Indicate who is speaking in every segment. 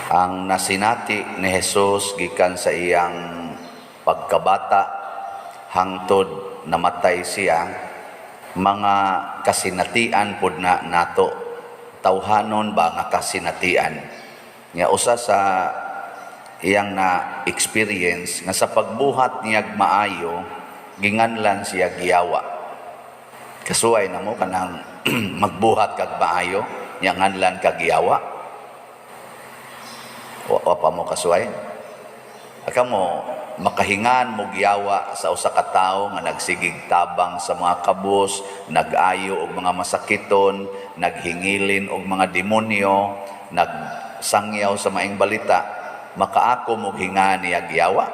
Speaker 1: ang nasinati ni Jesus gikan sa iyang pagkabata hangtod namatay siya, mga kasinatian pud na nato, tawhanon ba nga kasinatian nga usa sa iyang na experience nga sa pagbuhat niya maayo ginganlan siya giyawa. Kasuway na mo kanang magbuhat kag maayo nya nganlan kag giyawa. Wa pa mo kasuway. Aka mo makahingan mo giyawa sa usa ka tawo nga nagsigig tabang sa mga kabus, nag-ayo og mga masakiton, naghingilin og mga demonyo, nagsangyaw sa maing balita, makaako mo hingan niya giyawa.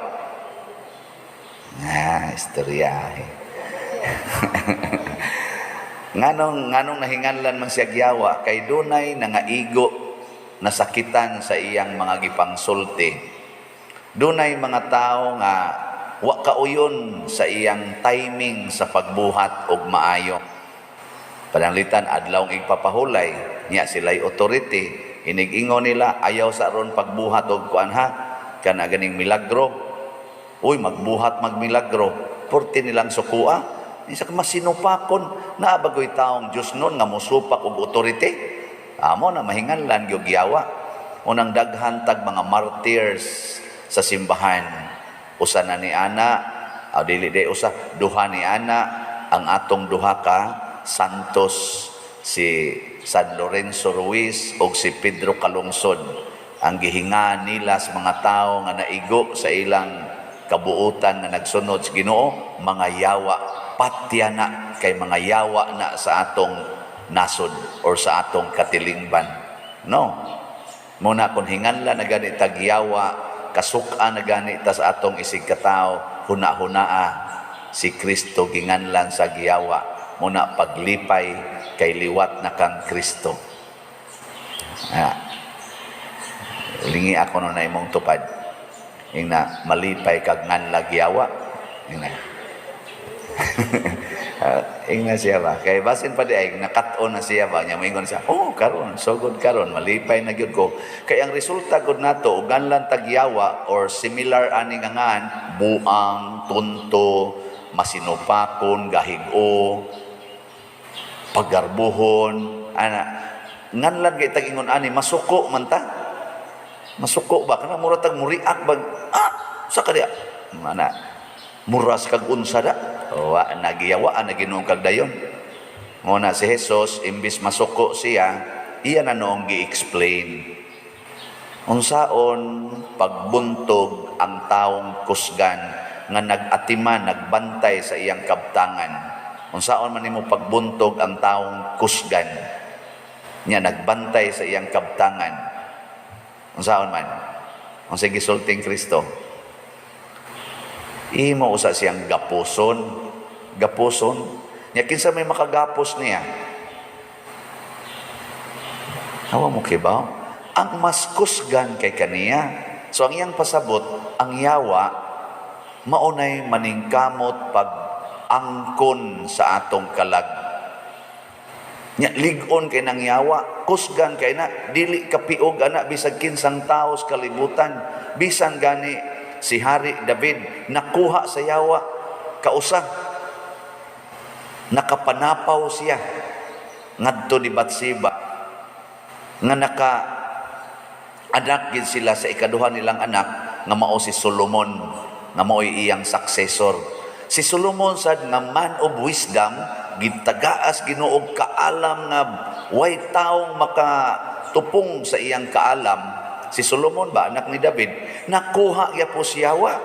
Speaker 1: Istorya. nganong nahinganlan man siya giyawa kay dunay nangaigo nasakitan sa iyang mga gipangsulti. Dunay mga tao nga wa kauyon sa iyang timing sa pagbuhat og maayo. Pananglitan adlawng igpapahulay niya sila'y authority, inig-ingon nila ayaw sa aron pagbuhat og kuan ha kana ganing milagro. Uy, magbuhat magmilagro, porti nilang sukua. Isa ka masinupakon na bagoy taong Diyos nun nga musupak og authority. Amo na mahinganlan gyud giyawa. Unang daghan tag mga martyrs sa simbahan. Usa na ni ana, dili de usa, duha ni ana ang atong duha ka santos, si San Lorenzo Ruiz ug si Pedro Calungsod. Ang gihingan nila sa mga tao nga naigo sa ilang kabuutan nga nagsunod sa Ginoo, mga yawa, patya na kay mga yawa na sa atong nasod or sa atong katilingban. No. Muna kung hinganla na ganit tagyawa, kasuka na ganit sa atong isig katao, huna-hunaa si Kristo ginganlan sa giyawa. Muna paglipay kay liwat na kang Kristo. Lingi ako na imong tupad. Yung na malipay kag nganla giyawa. Yung na. Ingna siya ba? Kay basin pa di ay nakat-on na siya ba? Nya moingon siya, karon, so good karon, malipay na gyud ko. Kay ang resulta gud nato ug ganlan tagyawa or similar ani nga ngan, buang, tunto, masinupakon, gahig-o, paggarbuhon, ana. Nganlan kay tag-ingon ani masuko man ta. Masuko ba kana mura tag muriak ba? Sa kadiya. Mana? Muras kag unsa da? Wa nagiyawa na Ginoo kag dayon. Muna si Jesus imbis masuko siya, iya na noong gi-explain. Unsaon pagbuntog ang taong kusgan nga nag-atiman, nagbantay sa iyang kabtangan. Unsaon man nimo pagbuntog ang taong kusgan nya nagbantay sa iyang kabtangan. Unsaon man? Unsa gisulting Kristo? Imo usa siyang gapuson. Gapuson. Nya kinsa may makagapos niya? Hawa mo kibaw? Ang mas kusgan kay kaniya. So ang iyang pasabot, ang yawa, maunay maningkamot pag angkon sa atong kalag. Nya ligon kay nang yawa, kusgan kay na, dili kapiog ana bisag kinsang taos kalibutan. Bisan gani si Hari David nakuha sa yawa kausa. Nakapanapaw siya ngadto ni Batseba nga anak gid sila sa ikaduha nilang anak nga mao si Solomon nga mao'y iyang successor. Si Solomon sad nga man of wisdom, gitagaas Ginoo og kaalam nga way taong makatupong sa iyang kaalam. Si Solomon ba anak ni David, nakuha ya po siyawa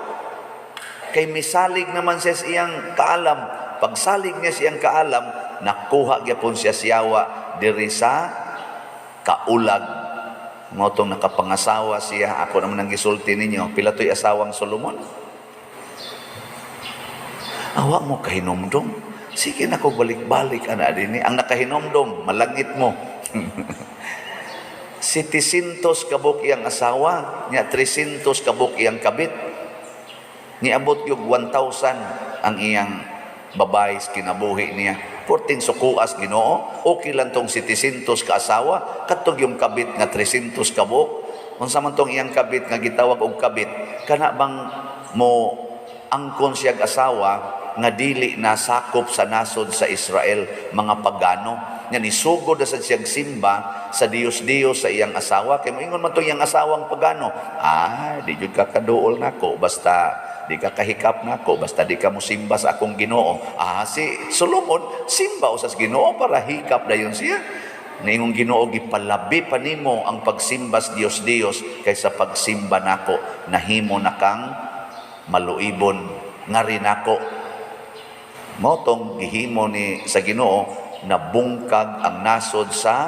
Speaker 1: kay misalig naman siya sa iyang kaalam. Pagsalig niya sa iyang kaalam, nakuha ya po siya siyawa diri sa kaulag. Mo tong nakapangasawa siya. Ako naman ang gisulti ninyo, pila to'y asawang Solomon? Awa mo kahinomdom. Sige na ko balik-balik ana dinhi. Ang nakahinomdom, malangit mo. 700 kabuk iyang asawa, nya 300 kabuk iyang kabit. Niabot yung 1,000 ang iyang babae kinabuhi niya. 14 sukuas Ginoo, okay lang tong 700 ka asawa, katog yung kabit nga 300 kabuk, unsa man tong iyang kabit nga gitawag og kabit, kana bang mo angkon siyang asawa nga dili na sakop sa nasod sa Israel, mga pagano. Nga nisugod na sa siyang simba sa Diyos-Diyos sa iyang asawa. Kaya moingon man to iyang asawang pagano, di jud ka kaduol nako, basta di ka kahikap nako, basta di ka mo simba sa akong Ginoo. Si Solomon, simba usas Ginoo para hikap dayon siya. Naingong Ginoo, gipalabi pa nimo ang pagsimba sa Diyos-Diyos kaysa pagsimba nako, nahimo na kang maluibon nga rin ako. Motong gihimo ni sa Ginoo na bungkag ang nasod sa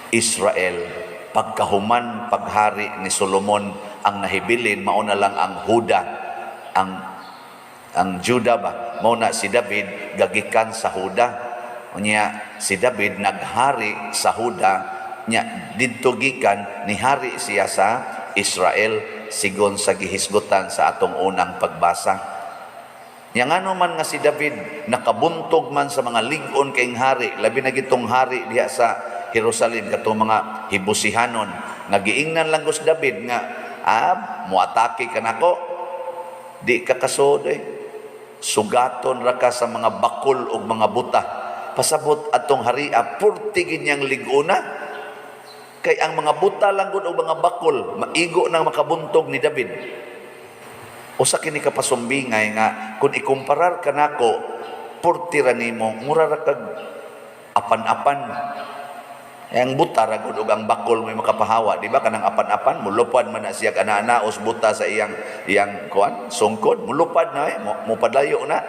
Speaker 1: Israel. Pagkahuman paghari ni Solomon, ang nahibilin mao na lang ang Huda, ang Juda ba, mao na si David gagikan sa Huda. Unya si David naghari sa Huda, nya didto gikan ni hari siya sa Israel, sigon sa gihisgutan sa atong unang pagbasa. Yang ano man nga si David nakabuntog man sa mga lig-on kayong hari, labi na gitong hari diha sa Jerusalem, katong mga Hibusihanon, nagiingnan lang ko si David nga, muatake ka nako, di ka kasod sugaton ra ka sa mga bakol o mga buta. Pasabot atong haria, purtigin niyang lig-ona, kay ang mga buta lang gud o mga bakol, maigo nang makabuntog ni David. Usa kini ka pasumbingay nga kung ikumparar ka nako, purtira nimo mura ra kag apan-apan. Ang buta ra gud ug ang bakol may makapahawa, di ba? Kanang apan-apan mulupad man na siya kana-naos buta sa iyang kuan sungkod, mulupad na mo padayo na.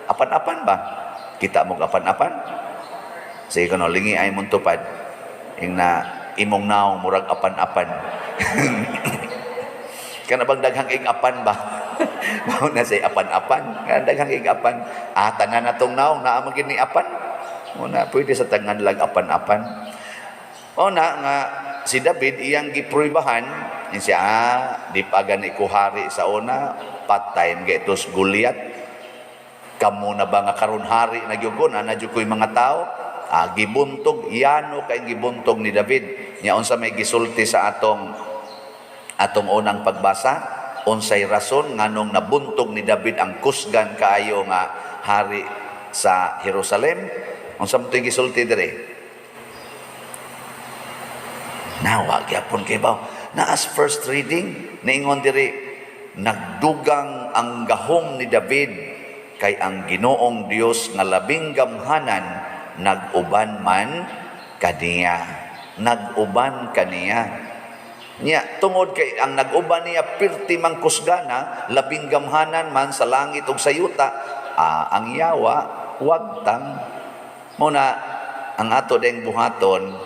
Speaker 1: Apan-apan ba? Kita mo apan-apan. Sige kuno lingi ay mong tupad. Ing na imong naong murag apan-apan. Kana bang daghang ig-apan ba? Mao na say apan-apan, daghang ig-apan. Tanan natong naong naa man gid ni apan. Una pwede sa tangan lang apan-apan. O na nga si David iyang gipruibahan siya, di pa gani ko hari sa una, patay getos Goliath. Kamo na ba nga karon hari na gyugon ana jud koy mga tao? Gibuntog yano kay gibuntog ni David. Nya unsa may gisulti sa atong unang pagbasa? Unsay rason nganong nabuntog ni David ang kusgan kaayo nga hari sa Jerusalem? Unsa man toy gisulti dire? Nawa gyapon kay baw. Naas first reading niingon diri, nagdugang ang gahom ni David kay ang Ginoong Dios nga labing gamhanan nag-uban man kaniya. Nag-uban kaniya. Nya tungod kay ang nag-uban niya pirti mang kusgana, labing gamhanan man sa langit ug sa yuta, ang yawa wagtang. Muna ang ato deng buhaton,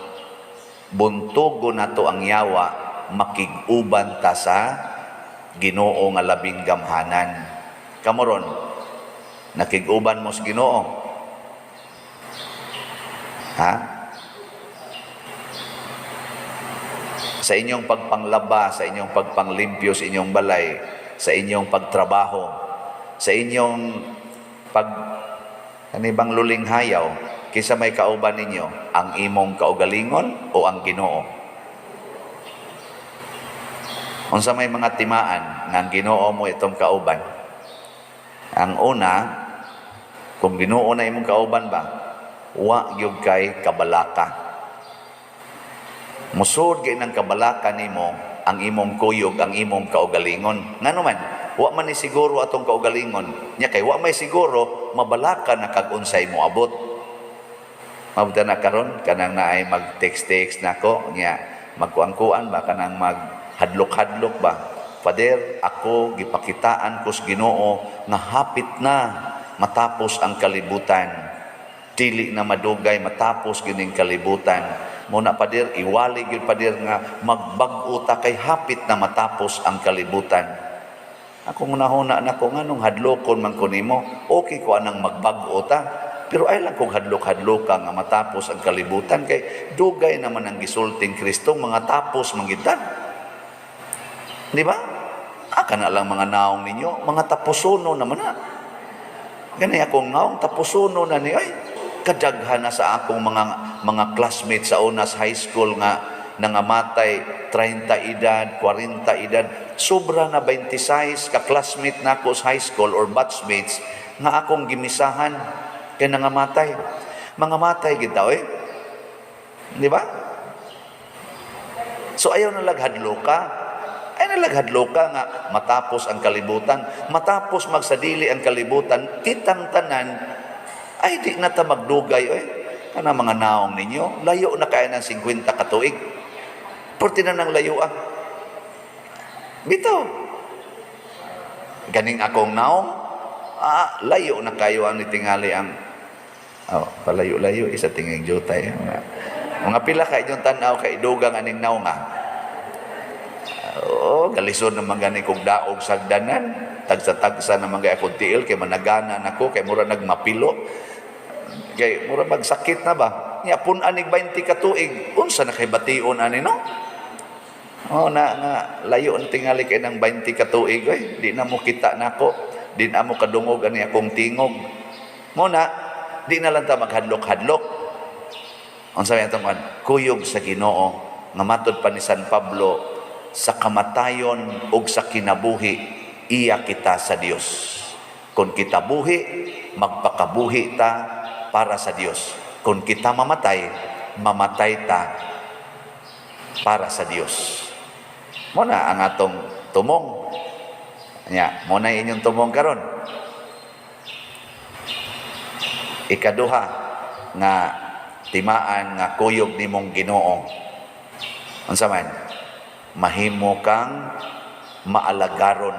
Speaker 1: buntugo nato ang yawa, makig-uban ta sa Ginoo nga labing gamhanan. Kamoron, nakig-uban mo sa Ginoo? Sa inyong pagpanglaba, sa inyong pagpanglimpyo sa inyong balay, sa inyong pagtrabaho, sa inyong kanibang lulinghayaw, kisa may kauban ninyo, ang imong kaugalingon o ang Ginoo? Unsa may mga timaan nga ang Ginoo mo itong kauban? Ang una, kung Ginoo na imong kauban ba, wa gyud kay kabalaka. Musud kay ng kabalaka nimo ang imong kuyog, ang imong kaugalingon. Ngano man, wa man ni siguro atong kaugalingon. Nya kay wa may siguro mabalaka na kag unsay mo abot. Mabuta na karon kanang naay mag-text nako nya magkuan-kuan ba kanang maghadlok-hadlok ba. Pader, ako gipakitaan ko sa Ginoo nga hapit na matapos ang kalibutan. Dili na madugay matapos gining kalibutan. Muna pader, iwali gyud pader nga magbag-o ta kay hapit na matapos ang kalibutan. Ako nahuna nako nganong hadlokon man ko nimo, okay ko anang magbag-o ta. Pero ay lang kung hadlok-hadloka nga matapos ang kalibutan kay dugay naman ang gisulting Kristo mga tapos mangitan. Di ba? Kana lang mga naong ninyo, mga tapusuno naman na. Gani akong naong tapusuno na ni ay kadaghan na sa akong mga classmates sa unas high school nga nangamatay 30 edad, 40 edad, sobra na 26 ka classmate nako sa high school or batchmates nga akong gimisahan kay nangamatay. Mangamatay gid daw di ba? So ayaw na laghadlo ka. Ay nalaghadlo ka nga matapos ang kalibutan, matapos magsadili ang kalibutan, kitang tanan ay di na ta magdugay kana mga naong ninyo, layo na kaya ng 50 katuig. Porti na ng layo bitaw. Ganing akong naong, layo na kayo ang nitingali ang palayo-layo isa tinging jutay. Mga pila ka inyong tanaw kay dugang aning naong galisod naman gani kong daog sagdanan, tagsa-tagsa naman kay akong tiil, kay managanan ako, kay mura nagmapilo, kay mura magsakit na ba? Niya pun anig 20 katuig, unsa na kay bation ani no? Na layo ang tingali kay ng 20 katuig, di na mo kita nako, di na mo kadungog ani akong tingog. Muna, di na lang ta maghadlok-hadlok. Unsa may atong kuyog sa Ginoo, nga matud pa ni San Pablo, sa kamatayon ug sa kinabuhi iya kita sa Dios. Kung kita buhi, magpakabuhi ta para sa Dios. Kung kita mamatay, mamatay ta para sa Dios. Muna ang atong tumong. Muna inyong tumong karon. Ikaduha nga timaan nga kuyog nimong Ginoo. Unsa man? Mahimo kang maalagaron,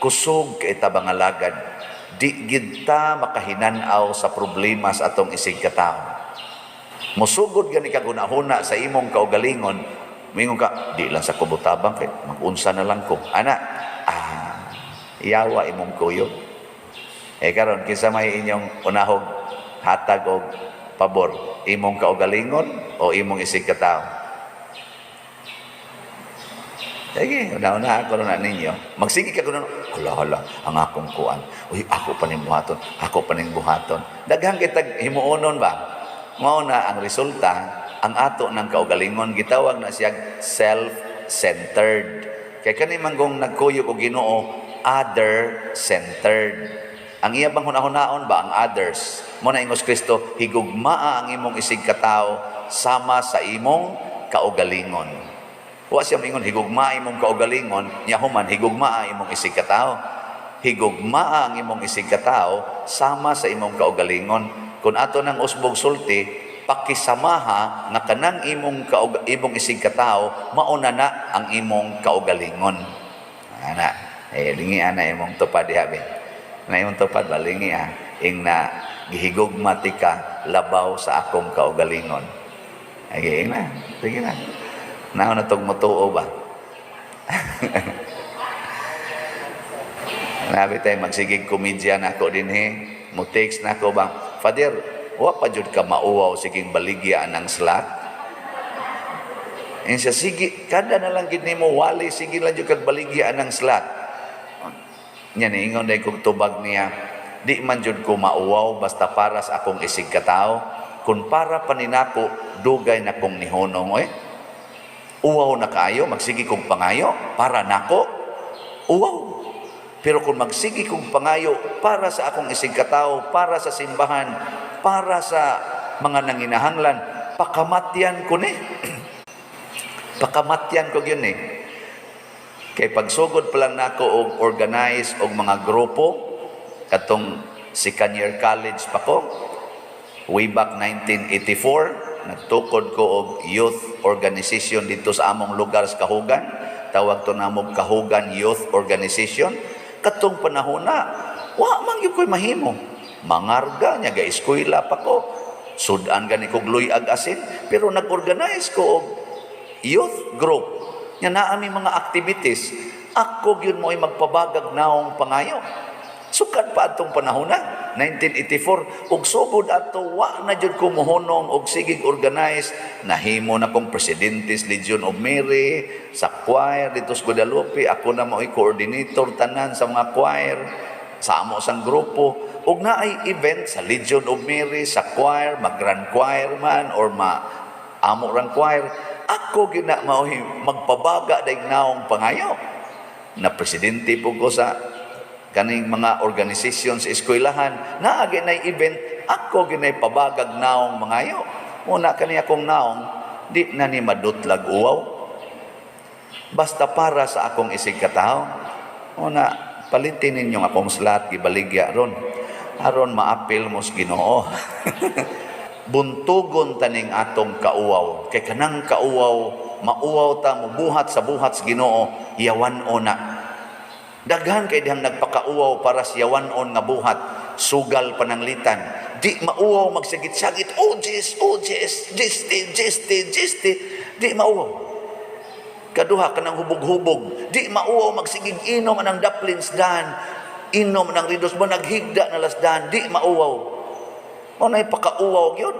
Speaker 1: kusog kay ta bangalagad, di gid ta makahinanaw sa problema sa atong isig katao. Musugod gani ka gunahuna sa imong kaugalingon, mingon ka di lang sa kubutabang kay magunsa na lang ko ana. Iyawa imong kuyog. Karon kinsa may inyong unahog hatag og pabor, imong kaugalingon o imong isig katao? Sige, una-una ako na ninyo. Magsige ka kuno, hala, ang akong kuan. Uy, ako pa ning buhaton. Daghang kitag himuonon ba? Mao na ang resulta, ang ato ng kaugalingon gitawag na siya self-centered. Kay kani manggong nagkuyog og Ginoo, other-centered. Ang iya bang hunahunaon ba ang others? Mo na ingos Kristo, higugmaa ang imong isig katao sama sa imong kaugalingon. Wa siya mingon higugma imong kaugalingon, nya human higugma imong isig katao. Higugma ang imong isig katao sama sa imong kaugalingon. Kung ato nang usbog sulti, pakisamaha nga kanang imong isig katao mauna na ang imong kaugalingon. Ana, lingi ana imong tupad diha be. Na imong tupad ba lingi ingna gihigugma tika labaw sa akong kaugalingon. Ay na, sige na. Naon na itong matuo ba? Nabi tayo magsigig komedya na ako din Mutex na ako ba? Father, wa pa jud ka mauwaw siging baligya ng slat? Siya, sige, kada na lang gid nimo wali, sige lang jud kag baligya ng slat. Nya niingon dahil kong tubag niya, di man jud ko mauwaw basta para sa akong isig katao, kung para paninako, dugay na kong nihonong, uwaw na kayo, magsigi kong pangayo para nako, uwaw. Pero kung magsigi kong pangayo para sa akong isig katao, para sa simbahan, para sa mga nanginahanglan, pakamatyan ko ni. Pakamatyan ko yun Kay pagsugod pa lang nako og organize og mga grupo, katong second-year college pa ko, way back 1984, nagtukod ko og youth organization dito sa among lugar sa Kahugan. Tawag to namong Kahugan Youth Organization. Katong panahon na, wa man gyud koy mahimo. Mangarga nya ga eskwela pa ko. Sudan gani kog luyag asin, pero nag-organize ko og youth group. Nya naa mi mga activities. Ako gyud mo'y magpabagag naong pangayo. Sukat pa atong panahon na 1984 ug sugod ato wa na jud ko mohonong og sigig organize, nahimo na kong Presidentes Legion of Mary sa choir dito sa Guadalupe. Ako na mo'y coordinator tanan sa mga choir sa amo sang grupo, ug naay event sa Legion of Mary sa choir, mag grand choir man or amo rang choir, ako gina mauhi magpabaga daig naong pangayo. Na presidente po ko sa kaning mga organisasyon sa eskwelahan, naagi na event, ako ginay pabagag naong mangayo. Una kaniya kong naong, di na ni madutlag uwaw. Basta para sa akong isig katao. Una, palitin ninyong akong slat, gibaligya ron. Aron maapil mo sa Ginoo. Buntugon taning atong kauwaw. Kay kanang kauwaw, mauwaw ta mo buhat sa buhat sa Ginoo, yawan ona. Daghan kay dihang nagpakauwaw para sa yawan-on nga buhat, sugal pananglitan. Di mauwaw magsagit-sagit, oh Jis, jisti. Di mauwaw. Kaduha kanang hubog-hubog. Di mauwaw magsigig inom anang daplins dan. Inom anang ridos mo naghigda na lasdan. Di mauwaw. O na'y pakauwaw yun.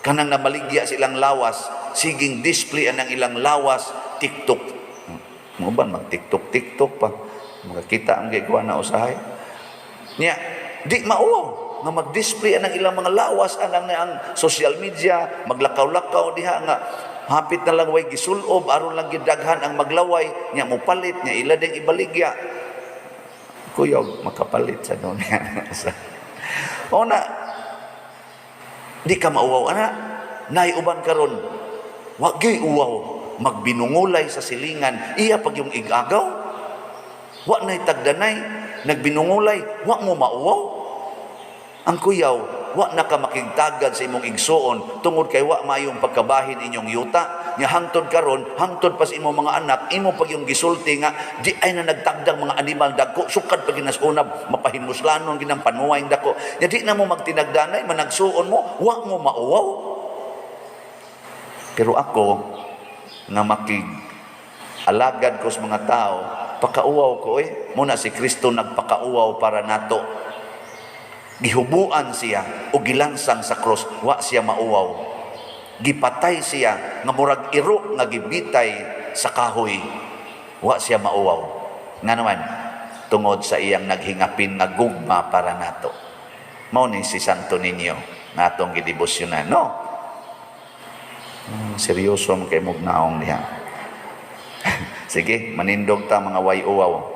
Speaker 1: Kanang namaligya silang lawas, siging display anang ilang lawas, TikTok. Mo ba mag-TikTok pa? Makakita ang gagawa na usahay. Nya, di mauwaw nga mag-display ang ilang mga lawas anang ang social media, maglakaw-lakaw diha nga hapit na lang way gisulob aron lang gidaghan ang maglaway nya mo palit nya ila ding ibaligya. Kuyaw makapalit sa doon. O na, di ka mauwaw ana. Nay uban karon, wagi uwaw magbinungulay sa silingan iya pag yung igagaw. Wa nay tagdanay, nagbinungulay, wa mo mauwaw. Ang kuyaw, wa na ka makigtagad sa imong igsuon tungod kay wa mayong pagkabahin inyong yuta. Nya hangtod karon, hangtod pa sa imong mga anak, imo pag yung gisulti nga di ay na nagtagdang mga animal dako, sukad pag ginasunab, mapahimuslanon ginang panuwayng dako. Nya di na mo magtinagdanay, managsuon mo, wa mo mauwaw. Pero ako nga alagad ko sa mga tao, pakauwaw ko muna si Kristo nagpakauwaw para nato. Gihubuan siya o gilansang sa cross, wa siya mauwaw. Gipatay siya nga murag iro nga gibitay sa kahoy, wa siya mauwaw. Nga naman tungod sa iyang naghingapin nga gugma para nato. Mao ni si Santo Niño natong gidebosyonan, no? Seryoso mo kay mugnaong diha. Sige, manindog ta mga way uwaw.